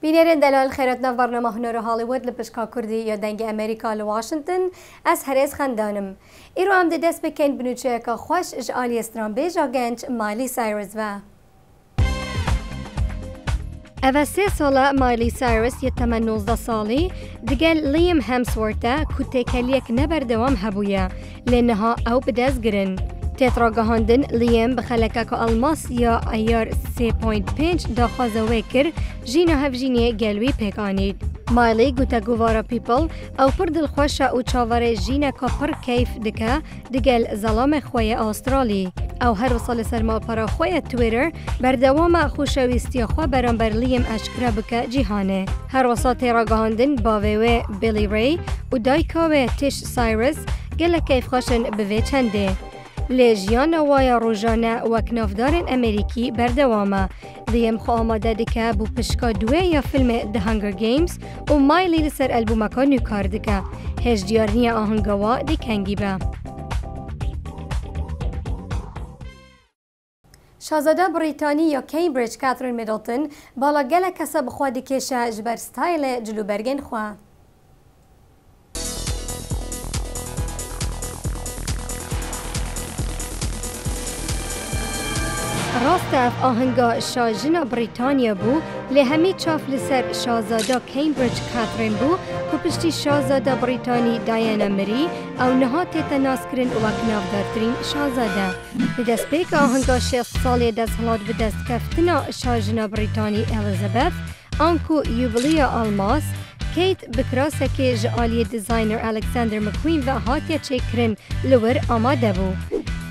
بینرین دلال خیرات نو برنامه هنر هالیوود لپشکا کردی یا دنگ امریکا لواشنطن از هرز خندانم. ایرو هم دست بکن بنوچه که خوش اجالی استران بیجا گنج مایلی سایرس و اوه 3 ساله مایلی سایرس یه 19 سالی دگل لیم همسورتا کتی کلیک نبردوام هبویا لنها او بدست گرن. تتراگهاندن لیم بخلکه که الماس یا ایار 3.5 داخازوه کر جینا هفجینی گلوی پیکانید. مایلی گوتا گوارا پیپل او پر دلخوشه او چاوره جینا که پر کیف دکه دگل زلام خوی آسترالی. او هر وصال سرما پرا خوی تویتر بردوام خوشویستی خواه برانبر لیم اشکره بکه جیهانه. هر وصال تراگهاندن باویوه بیلی ری و دایکاوه تیش سایرس گل کیف خوشن بوی چنده. لیجیان وایا روزانه و کنافدارن امریکی بردوامه. لیم خو آماده دکه بو پشکا دوه یا فیلم The Hunger Games و مایلی لسر البومکا نوکار دکه. هج دیارنی آهنگوا دکنگی به. شاهزاده بریتانی یا کمبریج کاترین میدلتون بالا گله کسا بخوا دکشه جبر ستایل جلوبرگن خواه. راست اف آهنگا شاجنا بریتانیا بو لی همی چاف لسر شاهزاده کمبریج کاترین بو که پشتی شاهزاده بریتانی دایانا مری او نها تیتا ناس کرن و کنافدارترین شاهزاده. بدست بیک آهنگا 6 سالی دست هلاد بدست کفتنا شاجنا بریتانی الیزابث آنکو یوبلیا آلماس کیت بکراسه که جعالی دیزاینر الکساندر مکوین و هاتیا چه کرن لور آماده بو.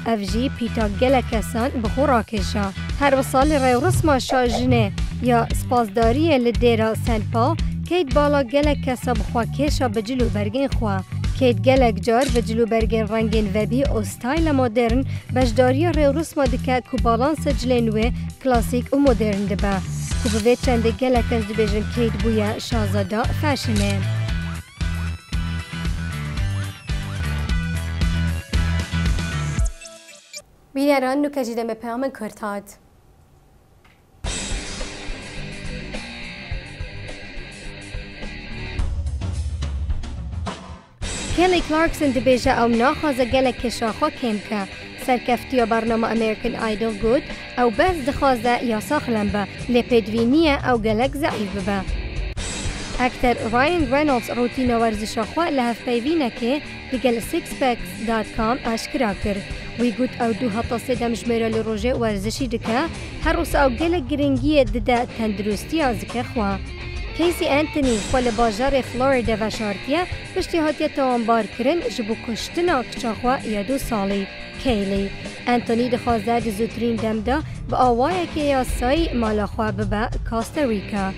افجی پیتا گله کسان بخورا کشا. هر وصال ریو رسما شاجنه یا سپاسداری لدیرا سنت پال کیت بالا گله کسا بخوا کشا بجلو برگین خوا. کیت گلک جار بجلو برگین رنگین وبی او ستایل مدرن بجداری ریو رسما دکه که بالانس جلنوه کلاسیک و مدرن دبا. که بوید چند گله کس دبیجن کیت بویا شازادا فشنه. بینران نو کجیده به پیام کرد. کلی کلارکسون دبیجه او ناخوازه گله کشاخوا کم که سرکفتی برنامه امریکن آیدل گود او بس دخوازه یا ساخلن به لپیدوینیه او گلک ضعیف به. اکتر راین رینولدز روتین ورزش خواه لحف پیوینه که بگل sixpacks.com اشکرا کرد. وی گوت او دو هتا سیدم جمیره لروژه ورزشی دکه هر روز او گل گرنگی دده تندرستی آزکه خواه. کیسی انتونی خوال باجار فلوریدا و شارتیه پشتی هاتیه توانبار کرن جبو کشتنا کچا خواه یا 2 سالی. کیلی انتونی دخوازه دی زودترین دمده با آوائه که یاسایی مالا خواه ببه کاستاریکا.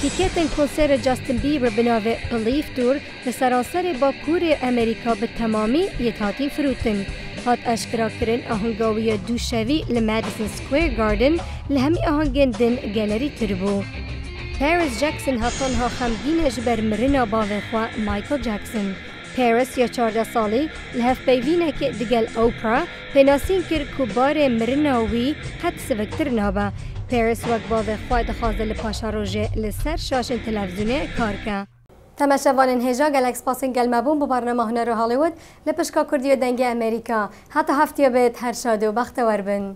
تیکتن کنسر جاستن بیبر بناوه بلیف دور لسراسر با کور امریکا به تمامی یتاتی فروتن. هات اشکرا کرن آهنگاوی دوشوی لمادیسن سکویر گاردن لهمی آهنگن دن گالری تربو. پاریس جکسن هاتانها خمگین جبر مرنا باوه خواه مایکل جکسن. پاریس یا 14 سالی لحف بیوینه که دگل اوپرا پیناسین کر کبار مرناوی قد سوکتر نابا. پاریس وقت باوه خواه دخوازه لپاشا روژه لسر شاشن تلفزیونه کار که. تماشاوان هجا گلکس پاسن گل مبون با برنامه هنر هالیوود لپشکا کردی و دنگ امریکا. حتی هفته بید هر شاده و بختور بن.